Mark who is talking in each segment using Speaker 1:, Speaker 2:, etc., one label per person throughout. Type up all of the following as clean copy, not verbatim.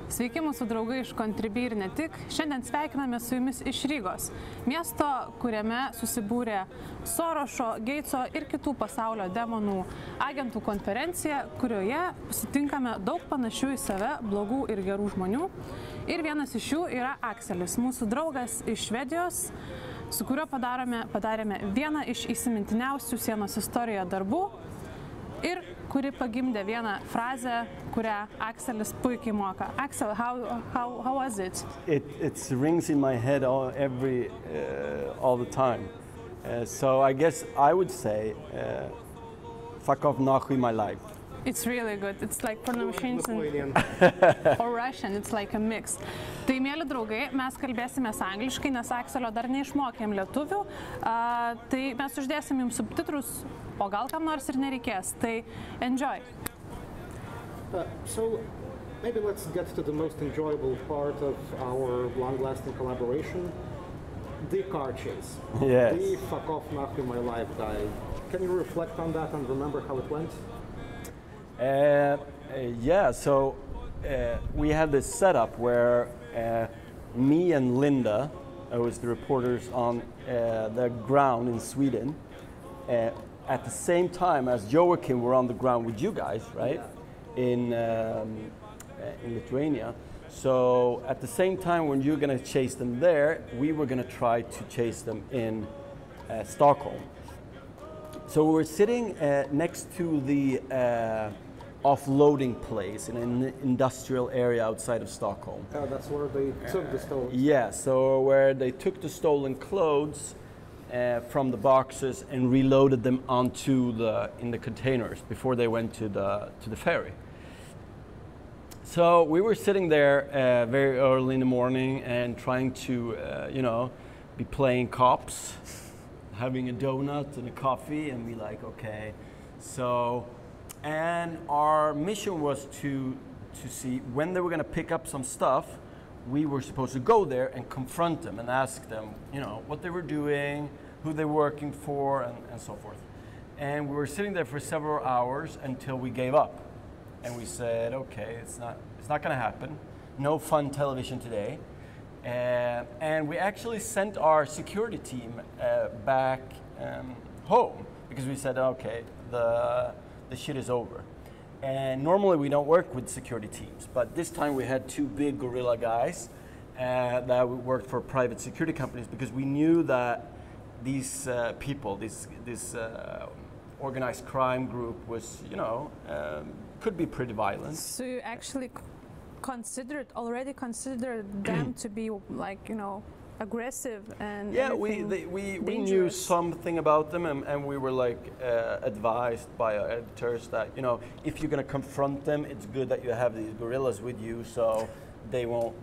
Speaker 1: Sveiki mūsų draugai iš Contribui ir ne tik. Šiandien sveikiname su jumis iš Rygos, miesto, kuriame susibūrė Sorošo, Geitso ir kitų pasaulio demonų agentų konferencija, kurioje sutinkame daug panašių į save blogų ir gerų žmonių. Ir vienas iš jų yra Akselis, mūsų draugas iš Švedijos, su kuriuo padarėme vieną iš įsimintiniausių sienos istorijoje darbų ir kuri pagimdė vieną frazę, kurią Akselis puikiai moka. Axel, how was it?
Speaker 2: It rings in my head all the time. So I guess I would say, fuck off nachui my life.
Speaker 1: It's really good. It's like pronunciations or Russian. It's like a mix. Tai, mėly draugai, mes kalbėsime angliškai, nes Akselio dar neišmokėm lietuvių. Tai mes uždėsim jums subtitrus, o gal kam nors ir nereikės. Tai enjoy.
Speaker 3: So maybe let's get to the most enjoyable part of our long-lasting collaboration, the car chase.
Speaker 2: Yes.
Speaker 3: The fuck off nachui my life guy. Can you reflect on that and remember how it went?
Speaker 2: Yeah, so we had this setup where me and Linda, who was the reporters on the ground in Sweden, at the same time as Joachim were on the ground with you guys, right? In Lithuania. So at the same time when you're going to chase them there, we were going to try to chase them in Stockholm. So we were sitting next to the offloading place in an industrial area outside of Stockholm.
Speaker 3: That's where they took the stolen.
Speaker 2: Yeah, so where they took the stolen clothes from the boxes and reloaded them onto in the containers before they went to the ferry. So we were sitting there very early in the morning and trying to, be playing cops, having a donut and a coffee, and be like, okay, so. And our mission was to see when they were going to pick up some stuff. We were supposed to go there and confront them and ask them, what they were doing, who they were working for, and so forth. And we were sitting there for several hours until we gave up. And we said, okay, it's not going to happen. No fun television today. And we actually sent our security team back home because we said, okay, the shit is over. And normally we don't work with security teams, but this time we had two big gorilla guys that worked for private security companies because we knew that these people, this organized crime group was, could be pretty violent.
Speaker 1: So you actually already considered them to be like, aggressive and
Speaker 2: yeah, we knew something about them, and we were like advised by our editors that if you're going to confront them, it's good that you have these gorillas with you, so they won't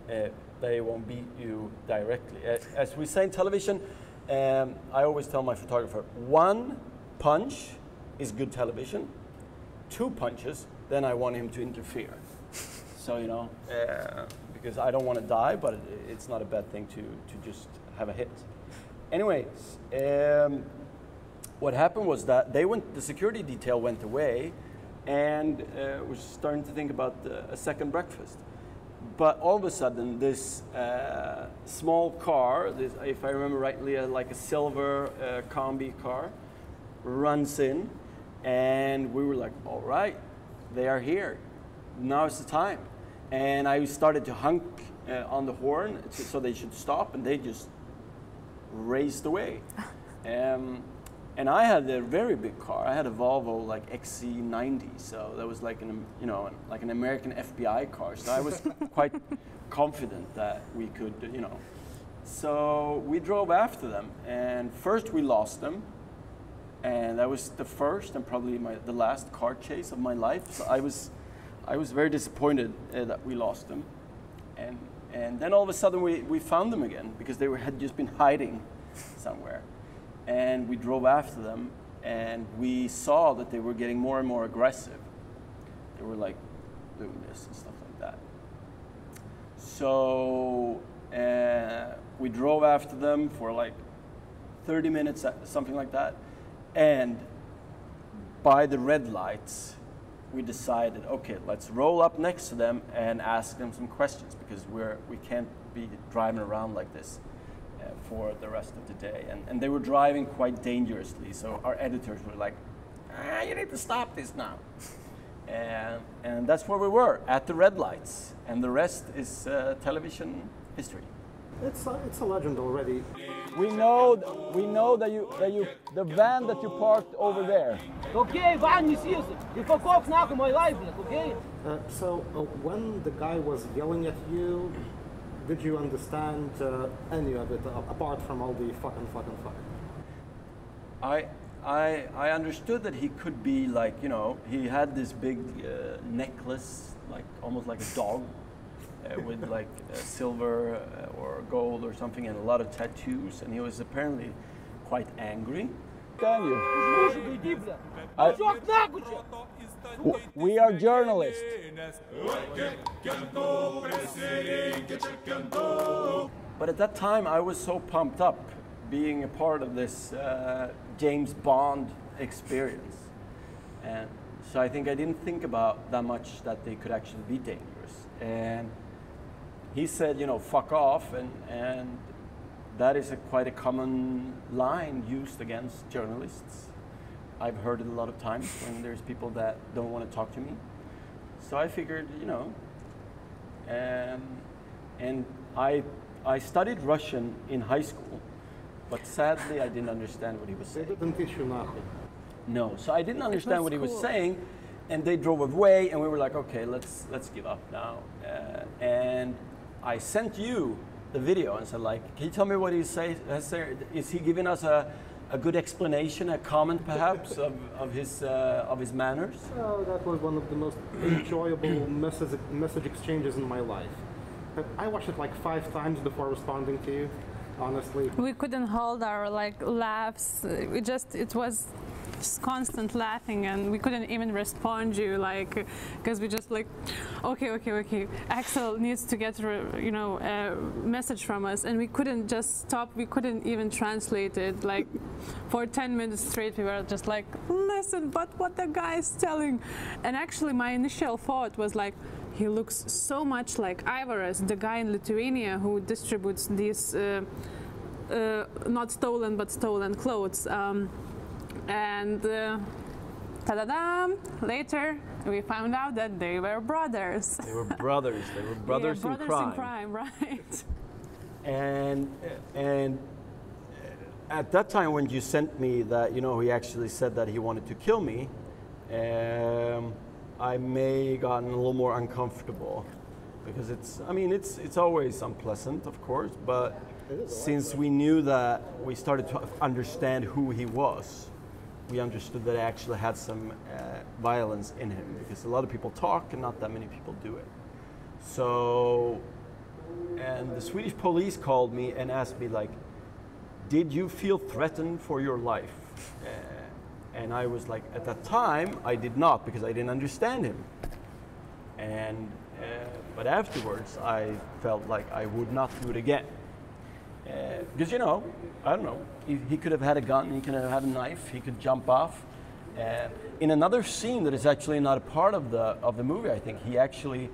Speaker 2: beat you directly. As we say in television, I always tell my photographer, 1 punch is good television, 2 punches, then I want him to interfere. So because I don't want to die, but it's not a bad thing to just have a hit. Anyways, what happened was that the security detail went away, and was starting to think about a second breakfast. But all of a sudden, this small car, if I remember rightly, like a silver combi car, runs in, and we were like, all right, they are here. Now is the time. And I started to honk on the horn so they should stop, and they just raced away. And I had a very big car. I had a Volvo like XC90, so that was like an American FBI car. So I was quite confident that we could, So we drove after them, and first we lost them, and that was the first and probably the last car chase of my life. So I was very disappointed that we lost them, and then all of a sudden we found them again because they had just been hiding somewhere, and we drove after them, and we saw that they were getting more and more aggressive. They were like doing this and stuff like that. So we drove after them for like 30 minutes, something like that, and by the red lights, we decided, okay, let's roll up next to them and ask them some questions, because we can't be driving around like this for the rest of the day. And they were driving quite dangerously, so our editors were like, you need to stop this now. And that's where we were, at the red lights. And the rest is television history.
Speaker 3: It's a legend already.
Speaker 2: We know that the van that you parked over there.
Speaker 4: Okay, van не съездил. Ты fuck off нахуй мой life, okay?
Speaker 3: So when the guy was yelling at you, did you understand any of it apart from all the fucking?
Speaker 2: I understood that he could be like, you know, he had this big necklace, like almost like a dog, with like silver or gold or something, and a lot of tattoos, and he was apparently quite angry. Can you? We are journalists. But at that time, I was so pumped up being a part of this James Bond experience. And so I think I didn't think about that much that they could actually be dangerous. And he said, you know, fuck off, and that is quite a common line used against journalists. I've heard it a lot of times when there's people that don't want to talk to me. So I figured, you know, and I studied Russian in high school, but sadly I didn't understand what he was saying.
Speaker 3: They didn't teach you nothing.
Speaker 2: No, so I didn't understand what he was saying, and they drove away, and we were like, okay, let's give up now. And I sent you the video and said, like, can you tell me what he says? Is he giving us a good explanation, a comment perhaps of his manners?
Speaker 3: Oh, that was one of the most enjoyable message exchanges in my life. I watched it like 5 times before responding to you, honestly.
Speaker 1: We couldn't hold our like laughs. It was just constant laughing, and we couldn't even respond you, like, because we just like, okay. Axel needs to get a message from us, and we couldn't just stop. We couldn't even translate it. Like for 10 minutes straight, we were just like, listen, but what the guy is telling. And actually, my initial thought was like, he looks so much like Ivaras, the guy in Lithuania who distributes these not stolen but stolen clothes. And ta-da-da! Later, we found out that they were brothers.
Speaker 2: They were brothers. They were brothers,
Speaker 1: yeah,
Speaker 2: in crime.
Speaker 1: Brothers in crime, right?
Speaker 2: And at that time, when you sent me that, you know, he actually said that he wanted to kill me, I may have gotten a little more uncomfortable, because it's always unpleasant, of course, but since we knew that, we started to understand who he was. We understood that he actually had some violence in him, because a lot of people talk and not that many people do it. So, and the Swedish police called me and asked me, like, did you feel threatened for your life? And I was like, at that time, I did not, because I didn't understand him. And but afterwards, I felt like I would not do it again. Because, you know, I don't know, he could have had a gun, he could have had a knife, he could jump off. In another scene that is actually not a part of the movie, I think, he actually,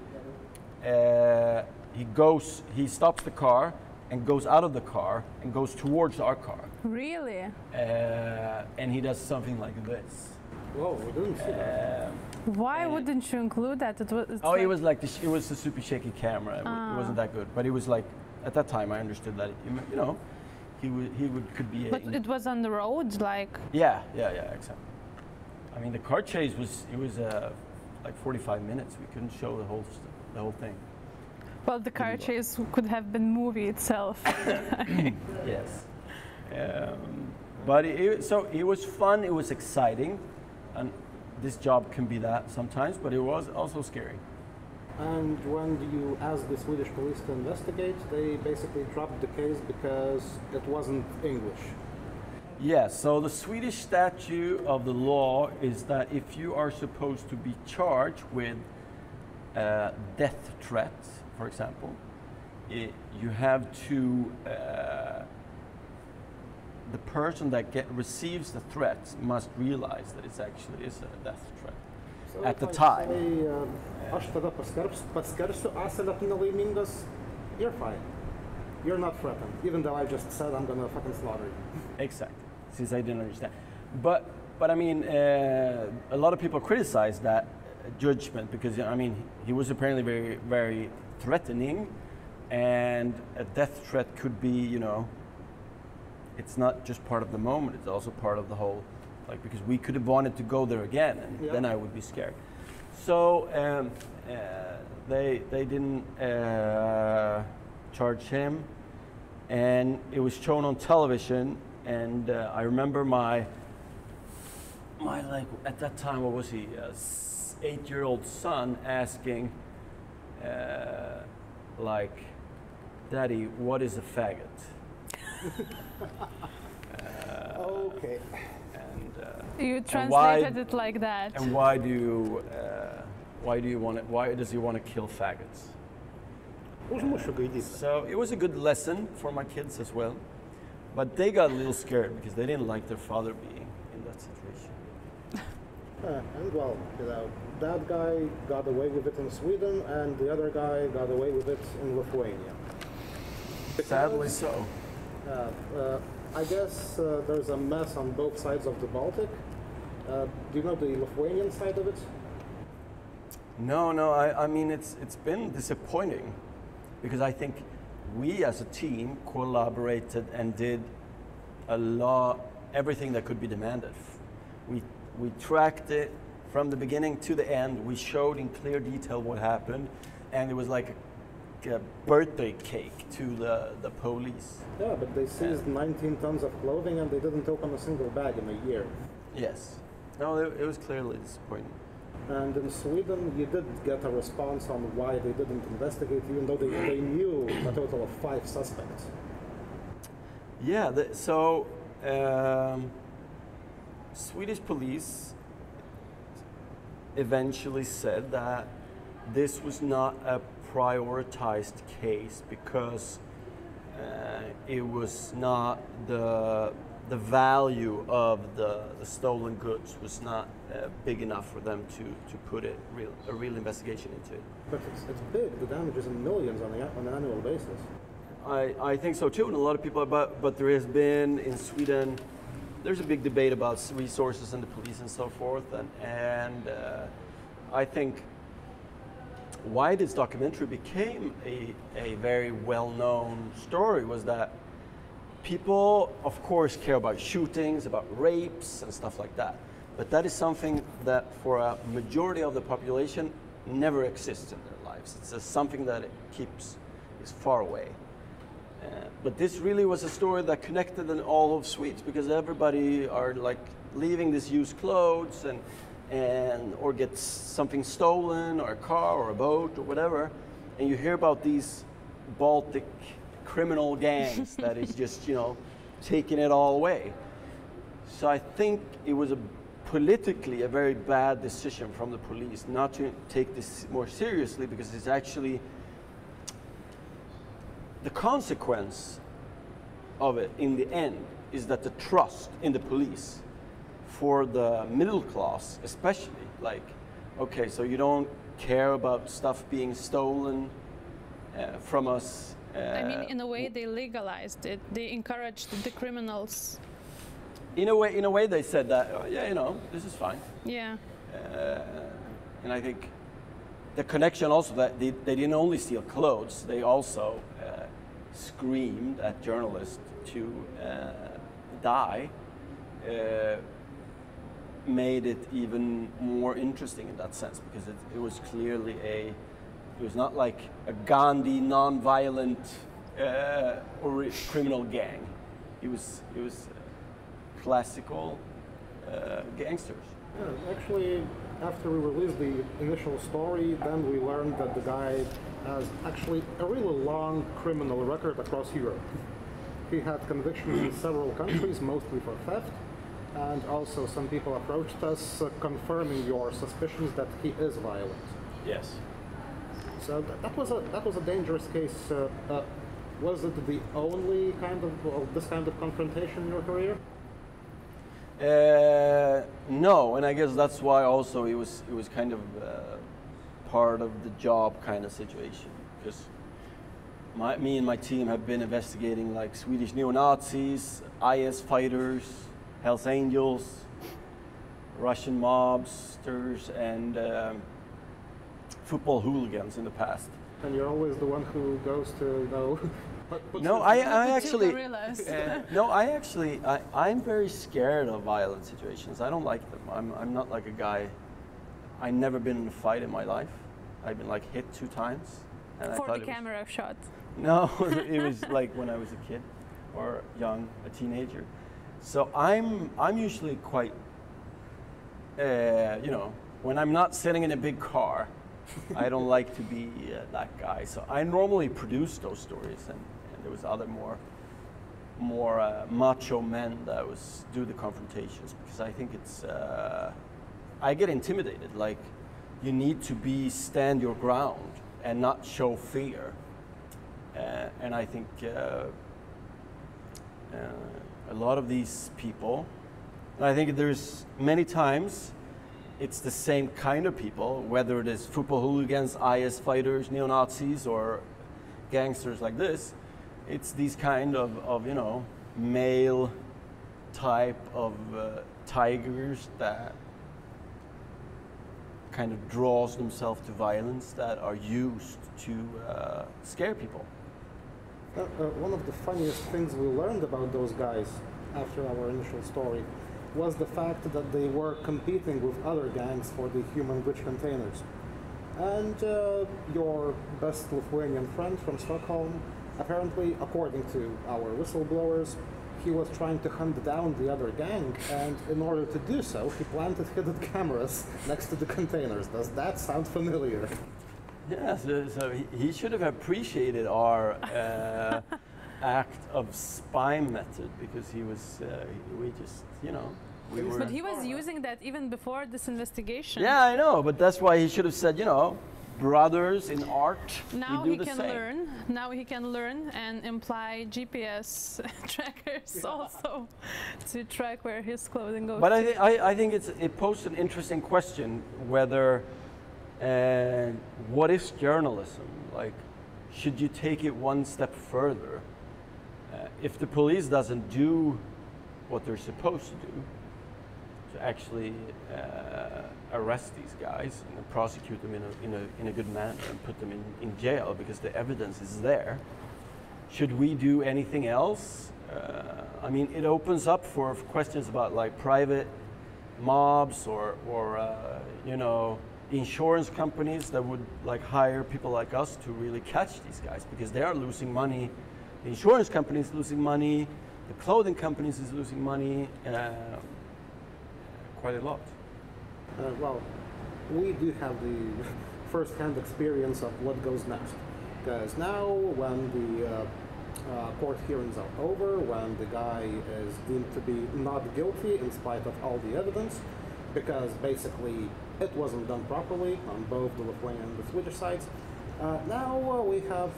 Speaker 2: he stops the car and goes out of the car and goes towards our car.
Speaker 1: Really?
Speaker 2: And he does something like this.
Speaker 3: Whoa, we didn't see that.
Speaker 1: Why wouldn't you include that? It
Speaker 2: was a super shaky camera. It wasn't that good, but it was like, at that time I understood that, you know, could be.
Speaker 1: But it was on the road, like.
Speaker 2: Yeah, exactly. I mean, the car chase was like 45 minutes. We couldn't show the whole thing.
Speaker 1: Well, the car chase could have been movie itself.
Speaker 2: Yes, but it was fun. It was exciting, and this job can be that sometimes. But it was also scary.
Speaker 3: And when you asked the Swedish police to investigate, they basically dropped the case because it wasn't English.
Speaker 2: Yes, so the Swedish statute of the law is that if you are supposed to be charged with death threats, for example, you have to, the person that receives the threats must realize that it actually is a death threat.
Speaker 3: So
Speaker 2: at the
Speaker 3: if I
Speaker 2: time.
Speaker 3: say, aš tada paskersiu asilę, tu nelaimingas, you're fine. You're not threatened, even though I just said I'm gonna fucking slaughter you.
Speaker 2: Exactly, since I didn't understand. But I mean, a lot of people criticize that judgment because, I mean, he was apparently very, very threatening, and a death threat could be, you know, it's not just part of the moment, it's also part of the whole, like, because we could have wanted to go there again, and then I would be scared. So they didn't charge him, and it was shown on television, and I remember my like, at that time, what was he, 8-year-old son asking, like, Daddy, what is a faggot?
Speaker 3: Okay.
Speaker 2: And
Speaker 1: You translated it like that.
Speaker 2: and why does he want to kill faggots?
Speaker 3: Užmušiu gaidys.
Speaker 2: So it was a good lesson for my kids as well, but they got a little scared because they didn't like their father being in that situation.
Speaker 3: And well, you know, that guy got away with it in Sweden, and the other guy got away with it in Lithuania.
Speaker 2: Sadly so.
Speaker 3: I guess there's a mess on both sides of the Baltic. Do you know the Lithuanian side of it?
Speaker 2: No, I mean, it's been disappointing because I think we as a team collaborated and did everything that could be demanded. We tracked it from the beginning to the end. We showed in clear detail what happened, and it was like a birthday cake to the police.
Speaker 3: Yeah, but they seized 19 tons of clothing and they didn't open a single bag in a year.
Speaker 2: Yes. No, it was clearly disappointing.
Speaker 3: And in Sweden, you did get a response on why they didn't investigate, even though they knew a total of 5 suspects.
Speaker 2: Yeah, Swedish police eventually said that this was not a prioritized case because it was not the value of the stolen goods was not big enough for them to put a real investigation into it.
Speaker 3: But it's big. The damage is in millions on an annual basis.
Speaker 2: I think so too, and a lot of people. But there has been in Sweden. There's a big debate about resources in the police and so forth, and I think why this documentary became a very well-known story was that people, of course, care about shootings, about rapes and stuff like that, but that is something that for a majority of the population never exists in their lives. It's just something that is far away. But this really was a story that connected in all of Swedes because everybody are like leaving these used clothes and or gets something stolen or a car or a boat or whatever, and you hear about these Baltic criminal gangs that is just, you know, taking it all away. So I think it was politically a very bad decision from the police not to take this more seriously because it's actually the consequence of it in the end is that the trust in the police for the middle class especially, like, okay, so you don't care about stuff being stolen from us.
Speaker 1: I mean, in a way, they legalized it. They encouraged the criminals.
Speaker 2: In a way they said that, oh, yeah, you know, this is fine.
Speaker 1: Yeah.
Speaker 2: And I think the connection also that they didn't only steal clothes, they also screamed at journalists to die, made it even more interesting in that sense because it was clearly it was not like a Gandhi non-violent or criminal gang. It was classical gangsters.
Speaker 3: Yeah, actually, after we released the initial story, then we learned that the guy has actually a really long criminal record across Europe. He had convictions in several countries, mostly for theft, and also some people approached us confirming your suspicions that he is violent.
Speaker 2: Yes.
Speaker 3: So that was a dangerous case. Was it the only kind of this kind of confrontation in your career?
Speaker 2: No, and I guess that's why also it was kind of part of the job kind of situation, because me and my team have been investigating like Swedish neo-Nazis, IS fighters, Hells Angels, Russian mobsters, and football hooligans in the past.
Speaker 3: And you're always the one who goes to know.
Speaker 2: No, I
Speaker 1: The two
Speaker 2: actually.
Speaker 1: gorillas.
Speaker 2: No, I'm very scared of violent situations. I don't like them. I'm not like a guy. I've never been in a fight in my life. I've been like hit 2 times. And I
Speaker 1: For
Speaker 2: thought
Speaker 1: the
Speaker 2: it was-
Speaker 1: camera shot.
Speaker 2: No, it was like when I was a kid or young, a teenager. So I'm usually quite, when I'm not sitting in a big car, I don't like to be that guy. So I normally produce those stories, and there was other more macho men that do the confrontations, because I think it's I get intimidated. Like, you need to stand your ground and not show fear. And I think a lot of these people, and I think there's many times it's the same kind of people, whether it is football hooligans, IS fighters, neo-Nazis, or gangsters like this. It's these kind of male type of tigers that kind of draws themselves to violence, that are used to scare people.
Speaker 3: One of the funniest things we learned about those guys after our initial story was the fact that they were competing with other gangs for the human bridge containers. And your best Lithuanian friend from Stockholm, apparently, according to our whistleblowers, he was trying to hunt down the other gang, and in order to do so, he planted hidden cameras next to the containers. Does that sound familiar?
Speaker 2: Yeah, so he should have appreciated our act of spy method, because we were.
Speaker 1: But he was using that even before this investigation.
Speaker 2: Yeah, I know, but that's why he should have said, brothers in art,
Speaker 1: Now
Speaker 2: we
Speaker 1: he
Speaker 2: do the
Speaker 1: can
Speaker 2: same.
Speaker 1: learn. Now he can learn and imply GPS trackers also to track where his clothing goes.
Speaker 2: But
Speaker 1: to.
Speaker 2: I think it posed an interesting question, whether what is journalism? Like, should you take it one step further? If the police doesn't do what they're supposed to do, to actually arrest these guys and prosecute them in a good manner and put them in jail because the evidence is there, should we do anything else? I mean, it opens up for questions about like private mobs or insurance companies that would like hire people like us to really catch these guys, because they are losing money. The insurance company is losing money. The clothing companies is losing money. Quite a lot.
Speaker 3: Well, we do have the first-hand experience of what goes next. Because now, when the court hearings are over, when the guy is deemed to be not guilty in spite of all the evidence, because basically it wasn't done properly on both the Lithuanian and the Swedish sides, now we have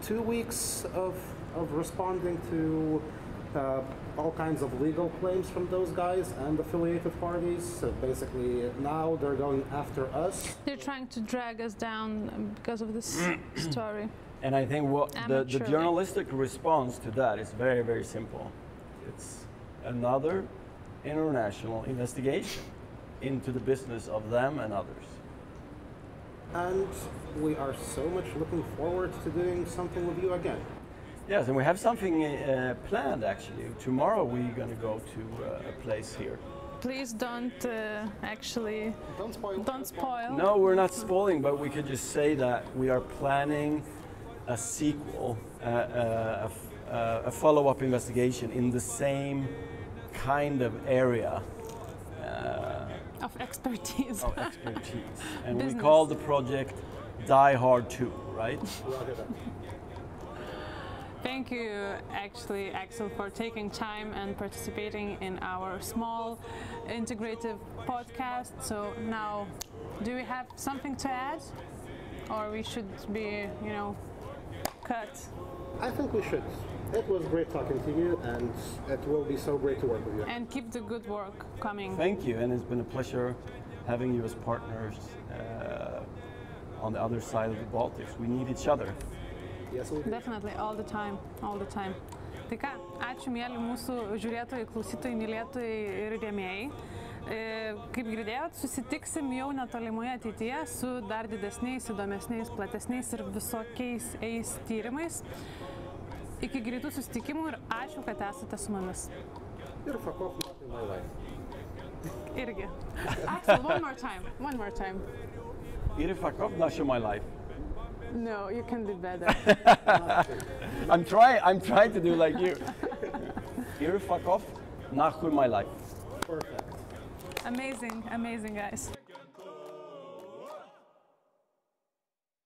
Speaker 3: 2 weeks of responding to all kinds of legal claims from those guys and affiliated parties. So basically, now they're going after us.
Speaker 1: They're trying to drag us down because of this story.
Speaker 2: And I think what the
Speaker 1: Amateurly.
Speaker 2: journalistic response to that is very, very simple. It's another international investigation into the business of them and others.
Speaker 3: And we are so much looking forward to doing something with you again.
Speaker 2: Yes, and we have something planned actually. Tomorrow we're going to go to a place here.
Speaker 1: Please don't actually
Speaker 3: Don't spoil.
Speaker 1: don't spoil.
Speaker 2: No, we're not spoiling, but we could just say that we are planning a sequel, a follow-up investigation in the same kind of area
Speaker 1: Of expertise.
Speaker 2: of expertise. And we
Speaker 1: Business.
Speaker 2: call the project Die Hard 2, right?
Speaker 1: Thank you, actually, Axel, for taking time and participating in our small integrative podcast. So now, do we have something to add? Or we should be, cut.
Speaker 3: I think we should. It was great talking to you, and it will be so great to work with you.
Speaker 1: And keep the good work coming.
Speaker 2: Thank you, and it's been a pleasure having you as partners on the other side of the Baltics. We need each other.
Speaker 3: Yes, we do.
Speaker 1: Definitely, all the time, all the time. Tai ką, ačiū mėly mūsų žiūrėtojai, klausytojai, mylėtojai ir rėmėjai. Kaip girdėjot, susitiksim jau netolimoje ateityje su dar didesniais, įdomesniais, platesniais ir visokiais eis tyrimais. Iki greitų susitikimų ir ačiū, kad esate su mumis.
Speaker 3: Ir fuck off, not in my life.
Speaker 1: Irgi. Axel, one more time.
Speaker 2: Ir fuck off, not my life.
Speaker 1: No, you can do better.
Speaker 2: I'm trying to do like you. Ir fuck off, not my life.
Speaker 3: Perfect.
Speaker 1: Amazing, amazing guys.